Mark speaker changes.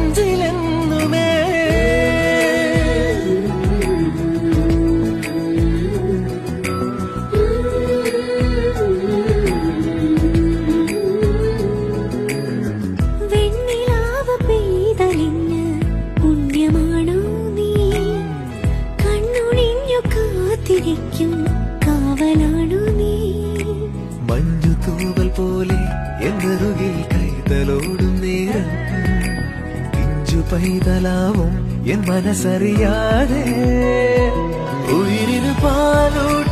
Speaker 1: നെഞ്ചിലെന്നുമേ.
Speaker 2: വെണ്ണിലാവ് പെയ്തലിഞ്ഞ് പുണ്യമാണോ നീ? കണ്ണുണിഞ്ഞു കാത്തിരിക്കും കാവലാണോ നീ?
Speaker 1: മഞ്ഞു തൂവൽ പോലെ എന്നറുകിൽ കൈതലോടും നേരം പിഞ്ചു പൈതലാവും എൻ മനസ്സറിയാതെ ഉയിരിന് പാലോട്